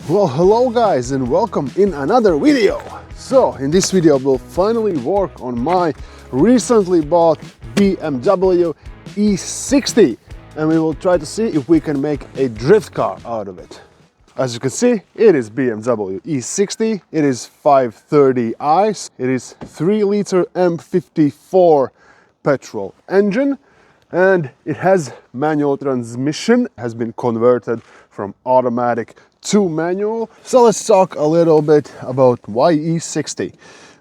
Well, hello guys and welcome in another video. So in this video we'll finally work on my recently bought BMW E60 and we will try to see if we can make a drift car out of it. As you can see, it is BMW E60, it is 530i, it is 3-liter M54 petrol engine, and it has manual transmission, has been converted from automatic to manual. So let's talk a little bit about why E60.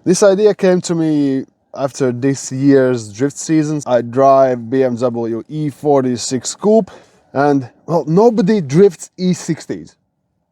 This idea came to me after this year's drift season. I drive BMW E46 Coupe and well, nobody drifts E60s.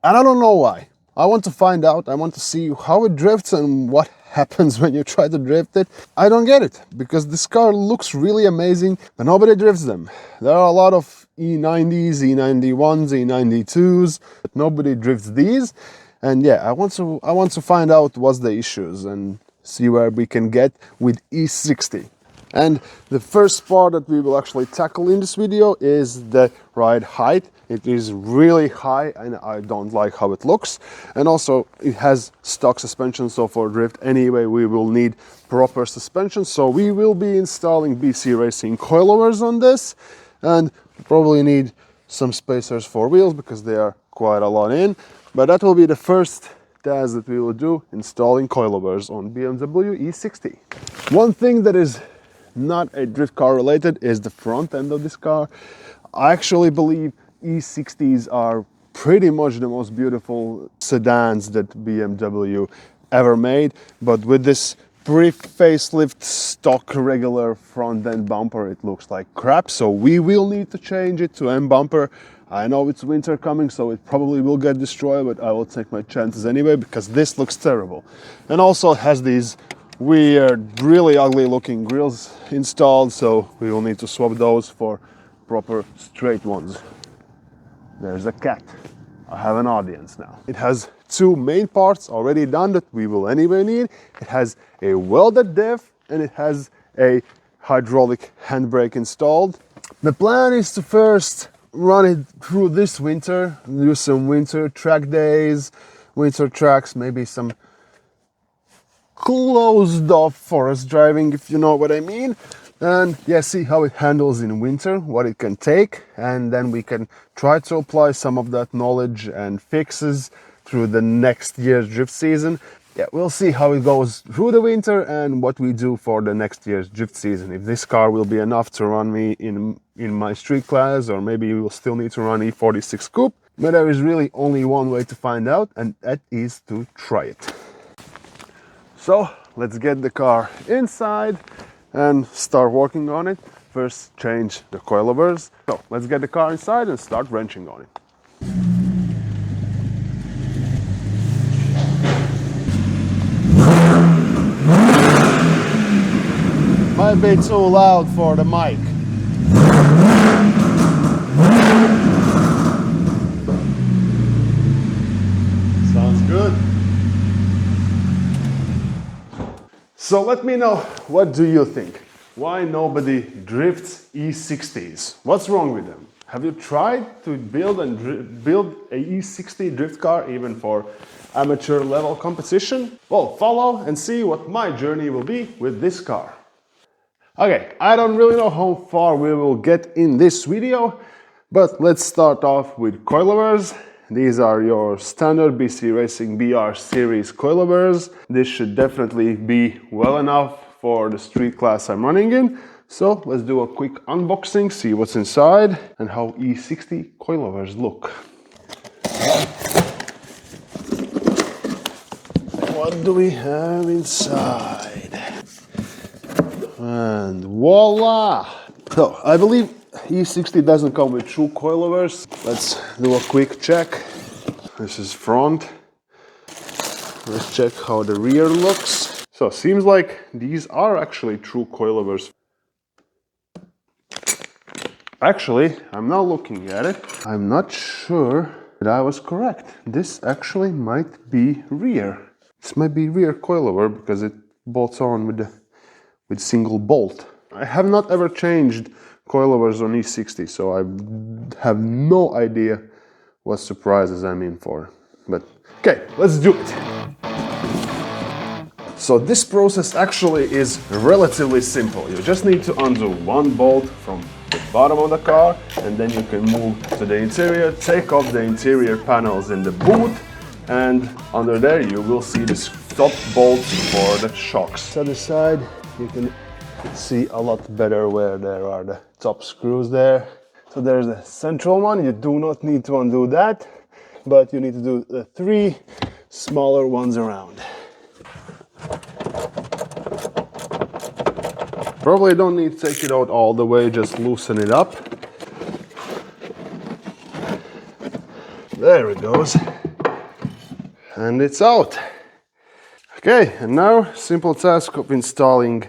And I don't know why. I want to find out, I want to see how it drifts and what happens when you try to drift it. I don't get it, because this car looks really amazing, but nobody drifts them. There are a lot of E90s, E91s, E92s, but nobody drifts these. And yeah, I want to find out what's the issues and see where we can get with E60. And the first part that we will actually tackle in this video is the ride height. It is really high and I don't like how it looks. And also it has stock suspension, so for drift anyway we will need proper suspension. So we will be installing BC Racing coilovers on this, and probably need some spacers for wheels because they are quite a lot in. But that will be the first task that we will do, installing coilovers on BMW E60. One thing that is not a drift car related is the front end of this car. I actually believe E60s are pretty much the most beautiful sedans that BMW ever made, but with this pre-facelift stock regular front end bumper it looks like crap, so we will need to change it to M bumper. I know it's winter coming, so it probably will get destroyed, but I will take my chances anyway because this looks terrible. And also it has these weird, really ugly looking grills installed, so we will need to swap those for proper straight ones. There's a cat. I have an audience now. It has two main parts already done that we will anyway need. It has a welded diff and it has a hydraulic handbrake installed. The plan is to first run it through this winter, do some winter track days, winter tracks, maybe some closed off forest driving, if you know what I mean. And yeah, see how it handles in winter, what it can take, and then we can try to apply some of that knowledge and fixes through the next year's drift season. Yeah, we'll see how it goes through the winter and what we do for the next year's drift season. If this car will be enough to run me in my street class, or maybe we will still need to run E46 Coupe. But there is really only one way to find out, and that is to try it. So let's get the car inside and start working on it. First, change the coilovers. So let's get the car inside and start wrenching on it. Might be too loud for the mic. Sounds good. So let me know, what do you think? Why nobody drifts E60s? What's wrong with them? Have you tried to build a E60 drift car even for amateur level competition? Well, follow and see what my journey will be with this car. Okay, I don't really know how far we will get in this video, but let's start off with coilovers. These are your standard BC Racing BR series coilovers. This should definitely be well enough for the street class I'm running in. So let's do a quick unboxing, see what's inside and how E60 coilovers look. What do we have inside? And voila! So I believe E60 doesn't come with true coilovers. Let's do a quick check. This is front. Let's check how the rear looks. So seems like these are actually true coilovers. Actually, I'm now looking at it. I'm not sure that I was correct. This actually might be rear. This might be rear coilover because it bolts on with single bolt. I have not ever changed coilovers on E60, so I have no idea what surprises I'm in for. but okay, let's do it. So this process actually is relatively simple. You just need to undo one bolt from the bottom of the car, and then you can move to the interior, take off the interior panels in the boot, and under there you will see this top bolt for the shocks. To the side you can see a lot better where there are the top screws there. So there's a central one, you do not need to undo that, but you need to do the 3 smaller ones around. Probably don't need to take it out all the way, just loosen it up. There it goes. And it's out. Okay, and now simple task of installing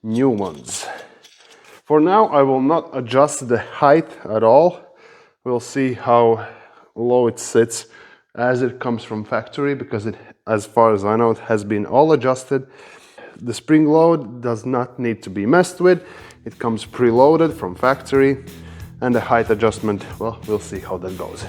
new ones. For now I will not adjust the height at all. We'll see how low it sits as it comes from factory, because it, as far as I know, it has been all adjusted. The spring load does not need to be messed with. It comes preloaded from factory, and the height adjustment, well, we'll see how that goes.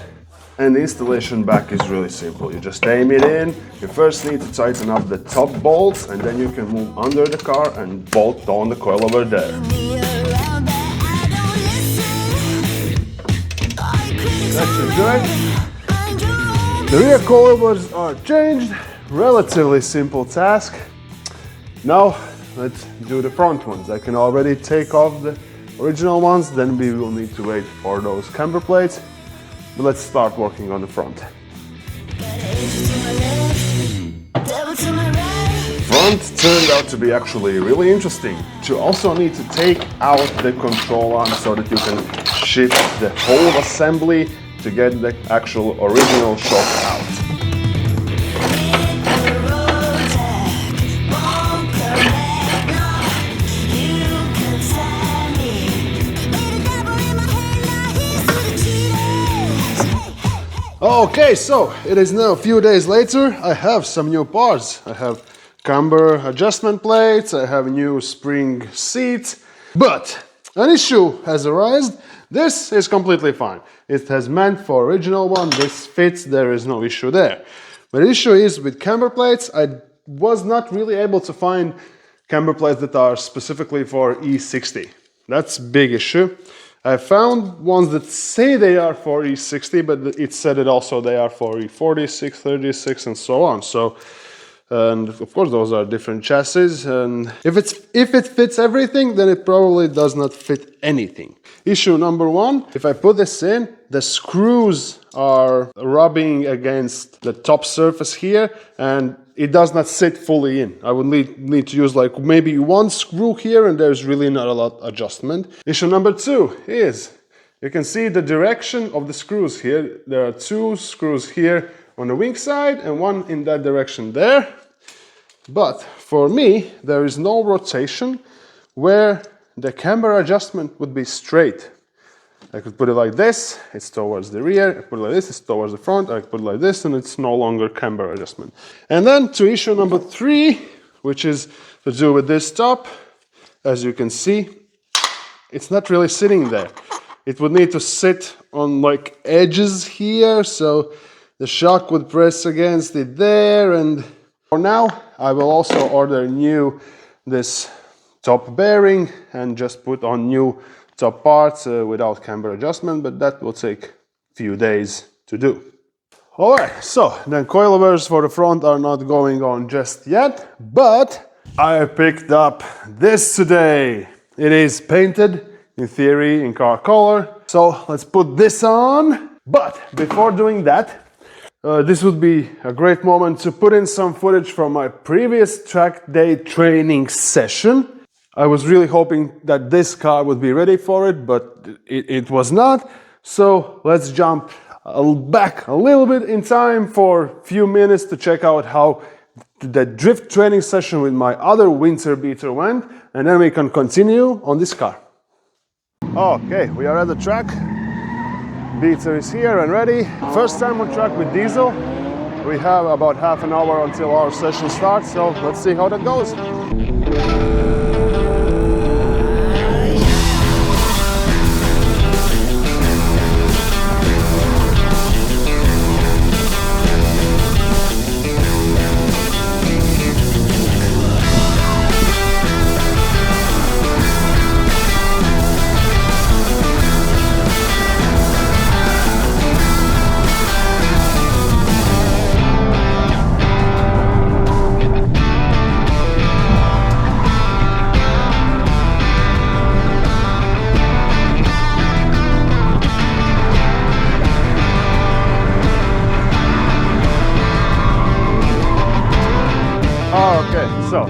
And the installation back is really simple. You just aim it in. You first need to tighten up the top bolts, and then you can move under the car and bolt on the coilover there. That should do it. The rear coilovers are changed. Relatively simple task. Now let's do the front ones. I can already take off the original ones, then we will need to wait for those camber plates. But let's start working on the front. Front turned out to be actually really interesting. You also need to take out the control arm so that you can shift the whole assembly to get the actual original shock out. Okay, so it is now a few days later. I have some new parts. I have camber adjustment plates, I have new spring seats, but an issue has arisen. This is completely fine. It has meant for original one, this fits, there is no issue there. But the issue is with camber plates, I was not really able to find camber plates that are specifically for E60. That's a big issue. I found ones that say they are for E60, but it said it also they are for E40, 636 and so on. So, and of course those are different chassis, and if it fits everything, then it probably does not fit anything. Issue number one, if I put this in, the screws are rubbing against the top surface here, and it does not sit fully in. I would need to use like maybe one screw here, and there's really not a lot adjustment. Issue number two is, you can see the direction of the screws here. There are 2 screws here on the wing side and one in that direction there. But for me, there is no rotation where the camber adjustment would be straight. I could put it like this, it's towards the rear. I put it like this, it's towards the front. I put it like this, and it's no longer camber adjustment. And then to issue number 3, which is to do with this top, as you can see, it's not really sitting there. It would need to sit on like edges here, so the shock would press against it there. And for now, I will also order this top bearing and just put on new top parts without camber adjustment, but that will take a few days to do. Alright, so then coilovers for the front are not going on just yet, but I picked up this today. It is painted, in theory, in car color. So let's put this on. But before doing that, this would be a great moment to put in some footage from my previous track day training session. I was really hoping that this car would be ready for it, but it was not. So let's jump back a little bit in time for a few minutes to check out how the drift training session with my other winter beater went, and then we can continue on this car. Okay, we are at the track. Beater is here and ready. First time on track with diesel. We have about half an hour until our session starts, so let's see how that goes. So,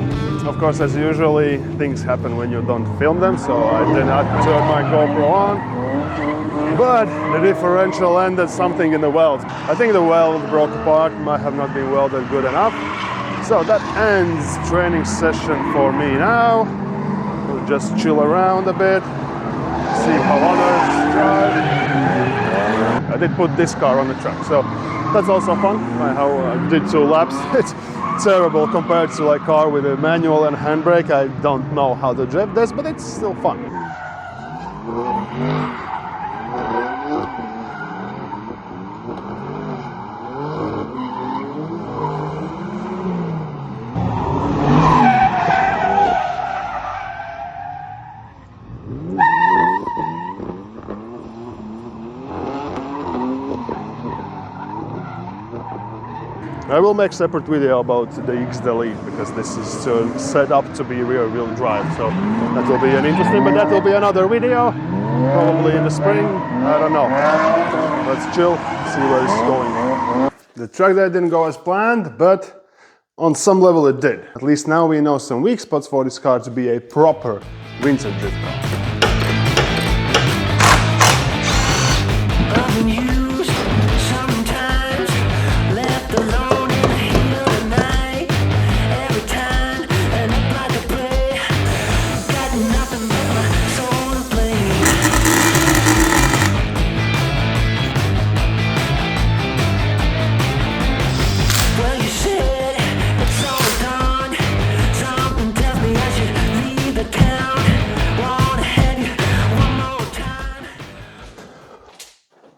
of course, as usually, things happen when you don't film them, so I did not turn my GoPro on. But the differential ended something in the weld. I think the weld broke apart, might have not been welded good enough. So that ends training session for me now. We'll just chill around a bit, see how others drive. I did put this car on the track, so that's also fun. I did 2 laps. It's terrible compared to like car with a manual and handbrake. I don't know how to drift this, but it's still fun. I will make a separate video about the XDelete because this is set up to be rear-wheel drive, so that will be an interesting, but that will be another video, probably in the spring, I don't know. Let's chill, see where it's going. The track day didn't go as planned, but on some level it did. At least now we know some weak spots for this car to be a proper winter drift car.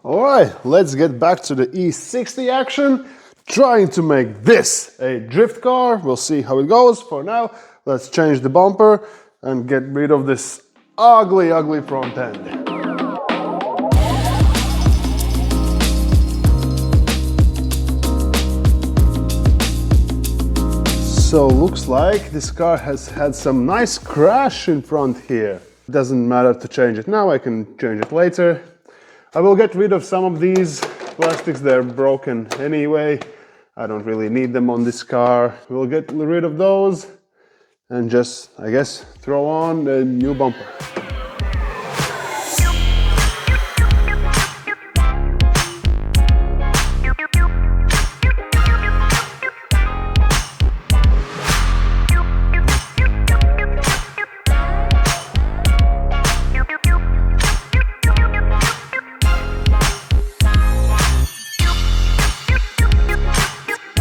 Alright, let's get back to the E60 action. Trying to make this a drift car. We'll see how it goes. For now, let's change the bumper and get rid of this ugly front end. So looks like this car has had some nice crash in front here. Doesn't matter to change it now, I can change it later. I will get rid of some of these plastics, they're broken anyway. I don't really need them on this car. We'll get rid of those and just, I guess, throw on the new bumper.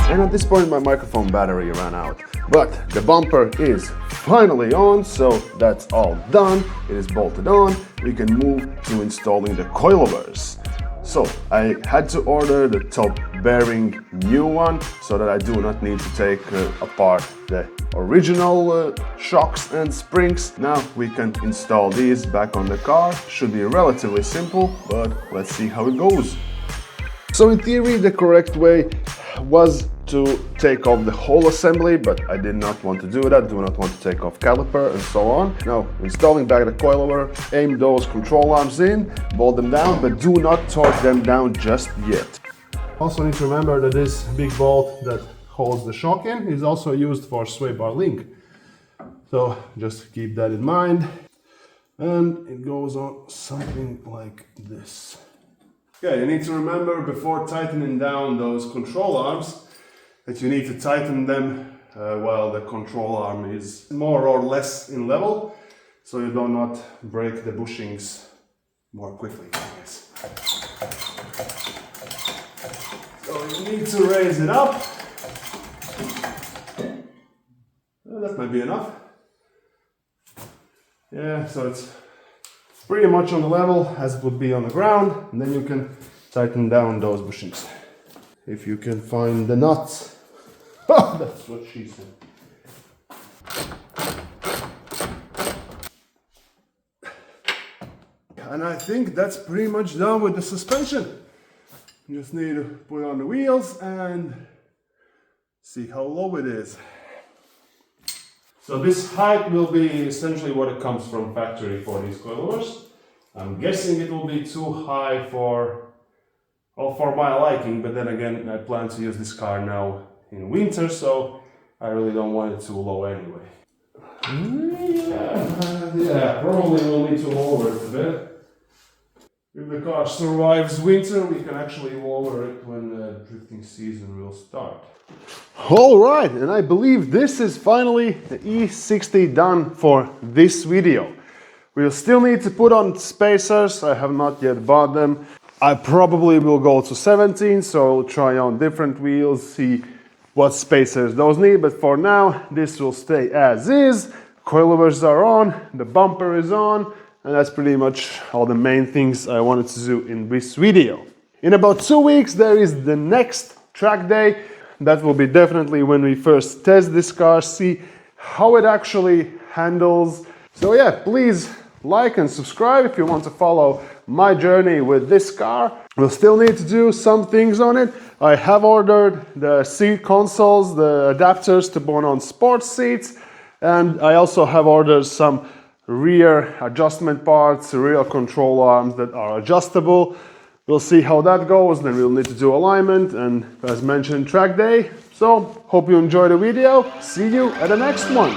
And at this point my microphone battery ran out. But the bumper is finally on, so that's all done. It is bolted on. We can move to installing the coilovers. So I had to order the top bearing new one so that I do not need to take apart the original shocks and springs. Now we can install these back on the car. Should be relatively simple, but let's see how it goes. So in theory the correct way was to take off the whole assembly, but I did not want to do that, do not want to take off caliper and so on. Now, installing back the coilover, aim those control arms in, bolt them down, but do not torque them down just yet. Also need to remember that this big bolt that holds the shock in is also used for sway bar link. So just keep that in mind. And it goes on something like this. Okay, you need to remember before tightening down those control arms that you need to tighten them while the control arm is more or less in level, so you do not break the bushings more quickly, I guess. So you need to raise it up. Well, that might be enough. Yeah, so it's pretty much on the level as it would be on the ground, and then you can tighten down those bushings. If you can find the nuts. Oh, that's what she said. And I think that's pretty much done with the suspension. You just need to put on the wheels and see how low it is. So this height will be essentially what it comes from factory for these coilovers. I'm guessing it will be too high for my liking, but then again I plan to use this car now in winter, so I really don't want it too low anyway. Yeah, probably we'll need to lower it a bit. If the car survives winter, we can actually lower it when the drifting season will start. All right, and I believe this is finally the E60 done for this video. We'll still need to put on spacers. I have not yet bought them. I probably will go to 17, so I'll try on different wheels, see what spacers those need, but for now, this will stay as is. Coilovers are on, the bumper is on, and that's pretty much all the main things I wanted to do in this video. In about 2 weeks, there is the next track day. That will be definitely when we first test this car, see how it actually handles. So yeah, please like and subscribe if you want to follow my journey with this car. We'll still need to do some things on it. I have ordered the seat consoles, the adapters to put on sports seats, and I also have ordered some rear adjustment parts, rear control arms that are adjustable. We'll see how that goes, then we'll need to do alignment and, as mentioned, track day. So, hope you enjoyed the video. See you at the next one.